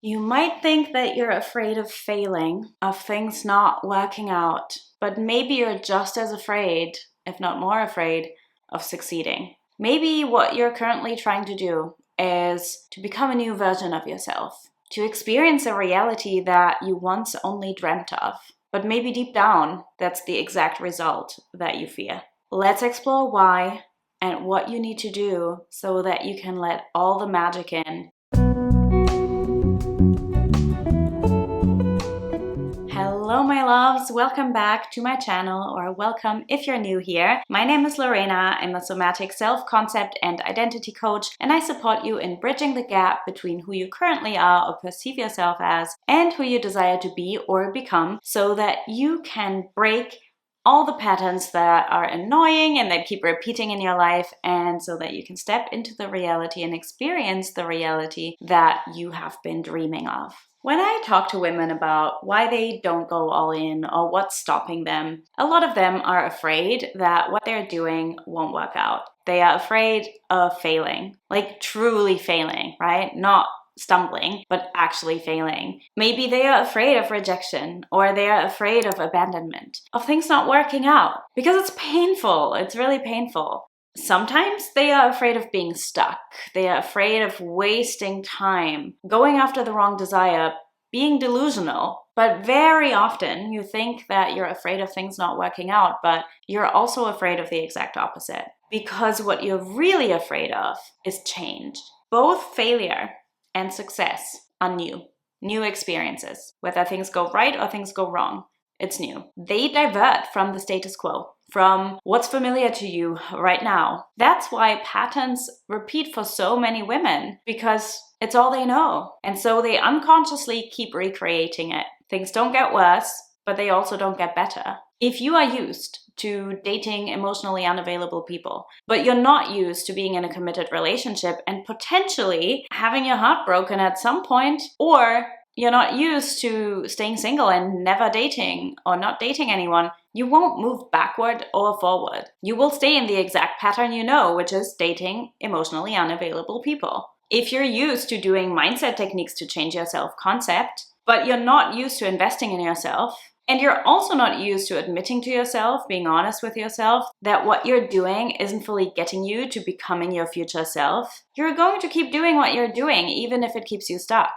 You might think that you're afraid of failing, of things not working out, but maybe you're just as afraid, if not more afraid, of succeeding. Maybe what you're currently trying to do is to become a new version of yourself, to experience a reality that you once only dreamt of. But maybe deep down, that's the exact result that you fear. Let's explore why and what you need to do so that you can let all the magic in. Hello my loves, welcome back to my channel, or welcome if you're new here. My name is Lorena, I'm a somatic self-concept and identity coach, and I support you in bridging the gap between who you currently are or perceive yourself as and who you desire to be or become, so that you can break all the patterns that are annoying and that keep repeating in your life, and so that you can step into the reality and experience the reality that you have been dreaming of. When I talk to women about why they don't go all in or what's stopping them, a lot of them are afraid that what they're doing won't work out. They are afraid of failing, like truly failing, right? Not stumbling, but actually failing. Maybe they are afraid of rejection, or they are afraid of abandonment, of things not working out, because it's painful. It's really painful. Sometimes they are afraid of being stuck. They are afraid of wasting time, going after the wrong desire, being delusional. But very often you think that you're afraid of things not working out, but you're also afraid of the exact opposite. Because what you're really afraid of is change. Both failure and success are new experiences. Whether things go right or things go wrong, it's new. They divert from the status quo, from what's familiar to you right now. That's why patterns repeat for so many women, because it's all they know. And so they unconsciously keep recreating it. Things don't get worse, but they also don't get better. If you are used to dating emotionally unavailable people, but you're not used to being in a committed relationship and potentially having your heart broken at some point, or you're not used to staying single and never dating or not dating anyone, you won't move backward or forward. You will stay in the exact pattern you know, which is dating emotionally unavailable people. If you're used to doing mindset techniques to change your self-concept, but you're not used to investing in yourself, and you're also not used to admitting to yourself, being honest with yourself, that what you're doing isn't fully getting you to becoming your future self, you're going to keep doing what you're doing, even if it keeps you stuck.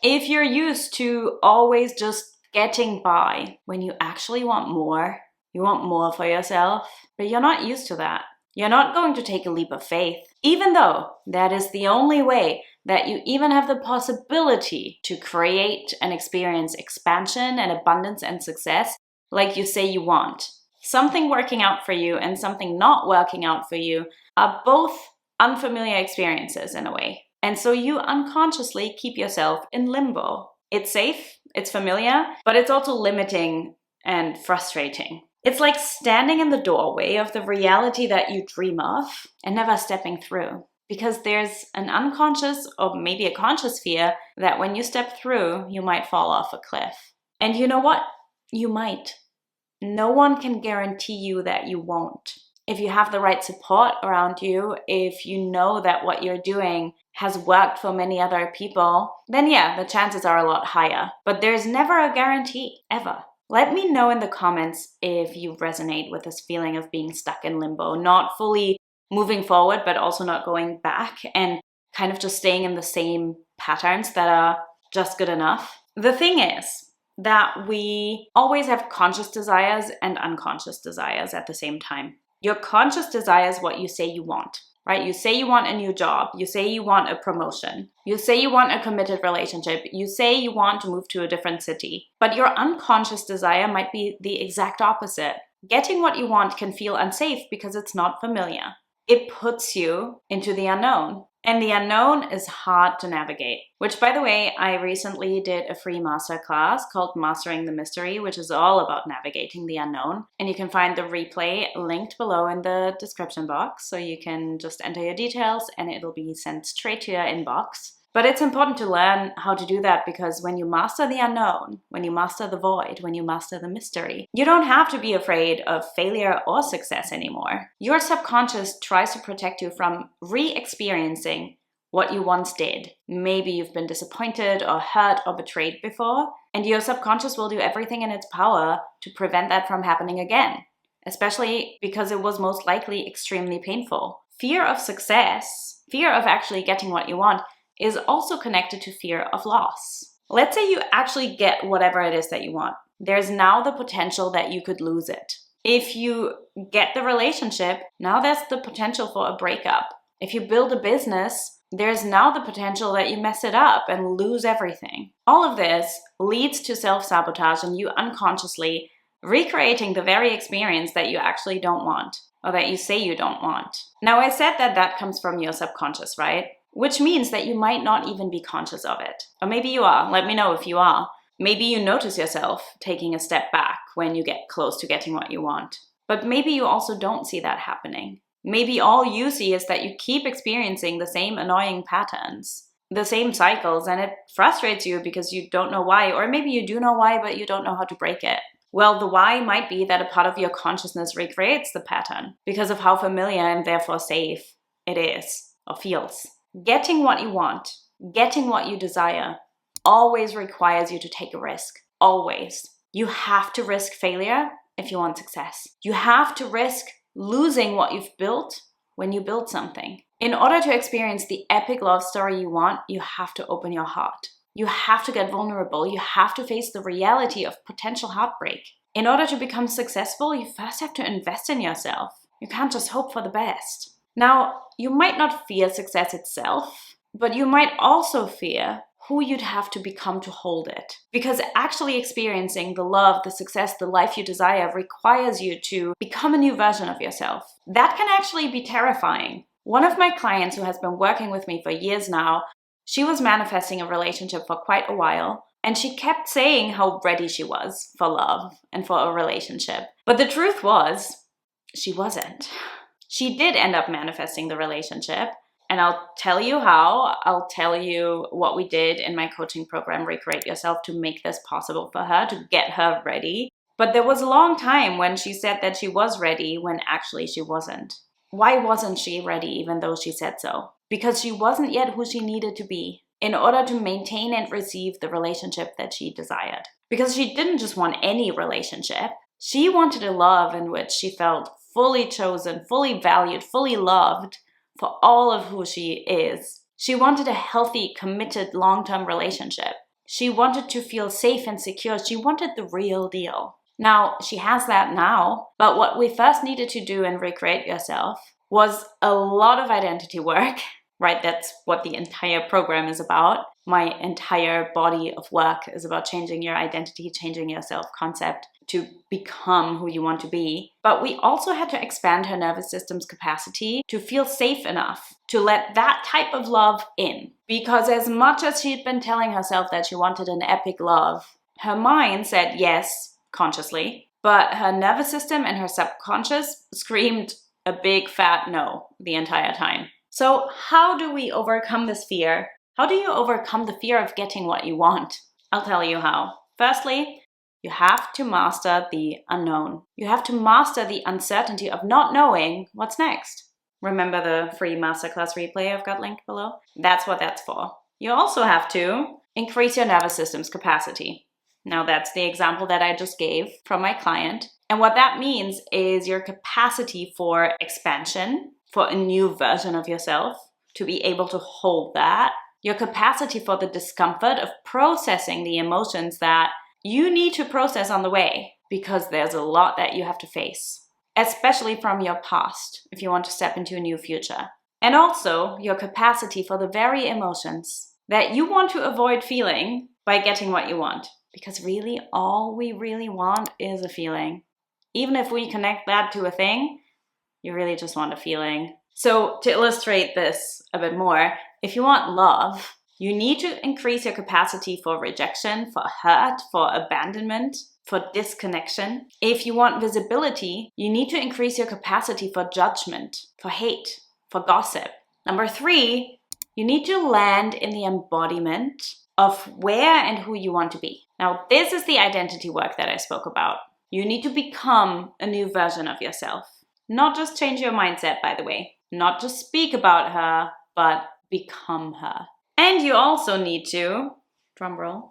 If you're used to always just getting by when you actually want more, you want more for yourself, but you're not used to that. You're not going to take a leap of faith, even though that is the only way that you even have the possibility to create and experience expansion and abundance and success like you say you want. Something working out for you and something not working out for you are both unfamiliar experiences in a way. And so you unconsciously keep yourself in limbo. It's safe, it's familiar, but it's also limiting and frustrating. It's like standing in the doorway of the reality that you dream of and never stepping through. Because there's an unconscious or maybe a conscious fear that when you step through, you might fall off a cliff. And you know what? You might. No one can guarantee you that you won't. If you have the right support around you, if you know that what you're doing has worked for many other people, then yeah, the chances are a lot higher. But there's never a guarantee, ever. Let me know in the comments if you resonate with this feeling of being stuck in limbo, not fully moving forward, but also not going back, and kind of just staying in the same patterns that are just good enough. The thing is that we always have conscious desires and unconscious desires at the same time. Your conscious desire is what you say you want, right? You say you want a new job. You say you want a promotion. You say you want a committed relationship. You say you want to move to a different city. But your unconscious desire might be the exact opposite. Getting what you want can feel unsafe because it's not familiar. It puts you into the unknown. And the unknown is hard to navigate, which, by the way, I recently did a free masterclass called Mastering the Mystery, which is all about navigating the unknown. And you can find the replay linked below in the description box. So you can just enter your details and it'll be sent straight to your inbox. But it's important to learn how to do that, because when you master the unknown, when you master the void, when you master the mystery, you don't have to be afraid of failure or success anymore. Your subconscious tries to protect you from re-experiencing what you once did. Maybe you've been disappointed or hurt or betrayed before, and your subconscious will do everything in its power to prevent that from happening again, especially because it was most likely extremely painful. Fear of success, fear of actually getting what you want, is also connected to fear of loss. Let's say you actually get whatever it is that you want. There's now the potential that you could lose it. If you get the relationship, now there's the potential for a breakup. If you build a business, there's now the potential that you mess it up and lose everything. All of this leads to self-sabotage and you unconsciously recreating the very experience that you actually don't want, or that you say you don't want. Now, I said that that comes from your subconscious, right? Which means that you might not even be conscious of it. Or maybe you are. Let me know if you are. Maybe you notice yourself taking a step back when you get close to getting what you want. But maybe you also don't see that happening. Maybe all you see is that you keep experiencing the same annoying patterns, the same cycles, and it frustrates you because you don't know why. Or maybe you do know why, but you don't know how to break it. Well, the why might be that a part of your consciousness recreates the pattern because of how familiar and therefore safe it is or feels. Getting what you want, getting what you desire, always requires you to take a risk. Always. You have to risk failure if you want success. You have to risk losing what you've built when you build something. In order to experience the epic love story you want, you have to open your heart. You have to get vulnerable. You have to face the reality of potential heartbreak. In order to become successful, you first have to invest in yourself. You can't just hope for the best. Now, you might not fear success itself, but you might also fear who you'd have to become to hold it. Because actually experiencing the love, the success, the life you desire requires you to become a new version of yourself. That can actually be terrifying. One of my clients who has been working with me for years now, she was manifesting a relationship for quite a while, and she kept saying how ready she was for love and for a relationship. But the truth was, she wasn't. She did end up manifesting the relationship, and I'll tell you how. I'll tell you what we did in my coaching program, Recreate Yourself, to make this possible for her, to get her ready. But there was a long time when she said that she was ready when actually she wasn't. Why wasn't she ready even though she said so? Because she wasn't yet who she needed to be in order to maintain and receive the relationship that she desired. Because she didn't just want any relationship. She wanted a love in which she felt fully chosen, fully valued, fully loved for all of who she is. She wanted a healthy, committed, long-term relationship. She wanted to feel safe and secure. She wanted the real deal. Now, she has that now, but what we first needed to do in Recreate Yourself was a lot of identity work, right? That's what the entire program is about. My entire body of work is about changing your identity, changing your self-concept to become who you want to be. But we also had to expand her nervous system's capacity to feel safe enough to let that type of love in. Because as much as she'd been telling herself that she wanted an epic love, her mind said yes, consciously, but her nervous system and her subconscious screamed a big fat no the entire time. So how do we overcome this fear? How do you overcome the fear of getting what you want? I'll tell you how. Firstly, you have to master the unknown. You have to master the uncertainty of not knowing what's next. Remember the free masterclass replay I've got linked below? That's what that's for. You also have to increase your nervous system's capacity. Now that's the example that I just gave from my client. And what that means is your capacity for expansion, for a new version of yourself, to be able to hold that. Your capacity for the discomfort of processing the emotions that you need to process on the way, because there's a lot that you have to face, especially from your past, if you want to step into a new future. And also your capacity for the very emotions that you want to avoid feeling by getting what you want. Because really, all we really want is a feeling. Even if we connect that to a thing, you really just want a feeling. So to illustrate this a bit more, if you want love, you need to increase your capacity for rejection, for hurt, for abandonment, for disconnection. If you want visibility, you need to increase your capacity for judgment, for hate, for gossip. Number 3, you need to land in the embodiment of where and who you want to be. Now, this is the identity work that I spoke about. You need to become a new version of yourself. Not just change your mindset, by the way. Not just speak about her, but become her. And you also need to, drumroll,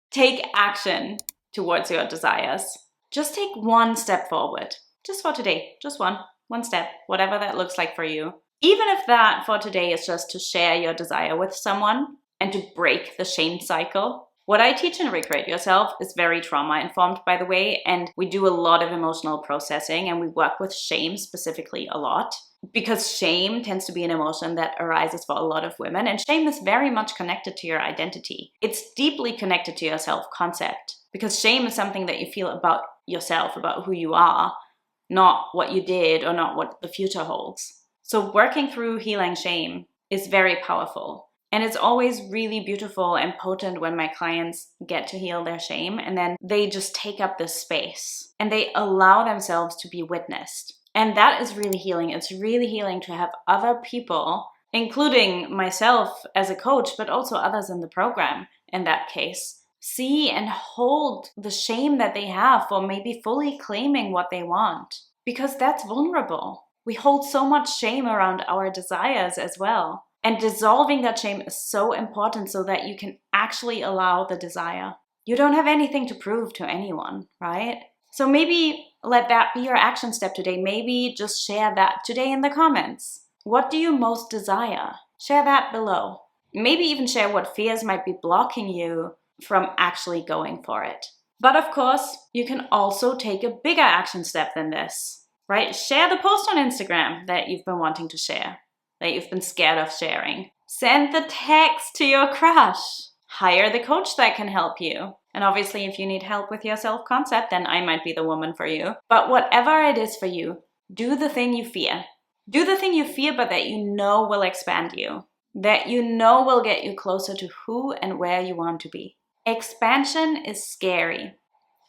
take action towards your desires. Just take one step forward. Just for today. Just one step, whatever that looks like for you. Even if that for today is just to share your desire with someone and to break the shame cycle. What I teach in Recreate Yourself is very trauma-informed, by the way, and we do a lot of emotional processing and we work with shame specifically a lot. Because shame tends to be an emotion that arises for a lot of women, and shame is very much connected to your identity. It's deeply connected to your self-concept, because shame is something that you feel about yourself, about who you are, not what you did or not what the future holds. So working through healing shame is very powerful. And it's always really beautiful and potent when my clients get to heal their shame and then they just take up this space and they allow themselves to be witnessed. And that is really healing. It's really healing to have other people, including myself as a coach, but also others in the program in that case, see and hold the shame that they have for maybe fully claiming what they want. Because that's vulnerable. We hold so much shame around our desires as well. And dissolving that shame is so important so that you can actually allow the desire. You don't have anything to prove to anyone, right? So maybe let that be your action step today. Maybe just share that today in the comments. What do you most desire? Share that below. Maybe even share what fears might be blocking you from actually going for it. But of course, you can also take a bigger action step than this, right? Share the post on Instagram that you've been wanting to share, that you've been scared of sharing. Send the text to your crush. Hire the coach that can help you. And obviously, if you need help with your self-concept, then I might be the woman for you. But whatever it is for you, do the thing you fear. Do the thing you fear, but that you know will expand you. That you know will get you closer to who and where you want to be. Expansion is scary.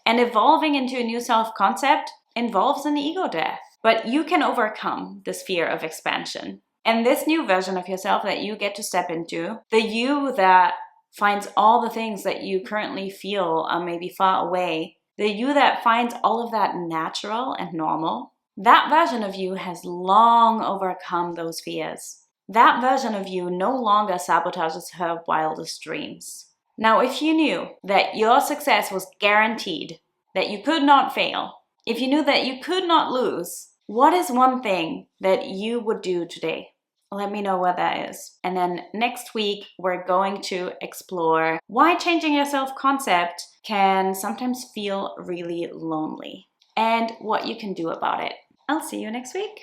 And evolving into a new self-concept involves an ego death. But you can overcome this fear of expansion. And this new version of yourself that you get to step into, the you that finds all the things that you currently feel are maybe far away, the you that finds all of that natural and normal, that version of you has long overcome those fears. That version of you no longer sabotages her wildest dreams. Now, if you knew that your success was guaranteed, that you could not fail, if you knew that you could not lose, what is one thing that you would do today? Let me know what that is. And then next week, we're going to explore why changing your self-concept can sometimes feel really lonely and what you can do about it. I'll see you next week.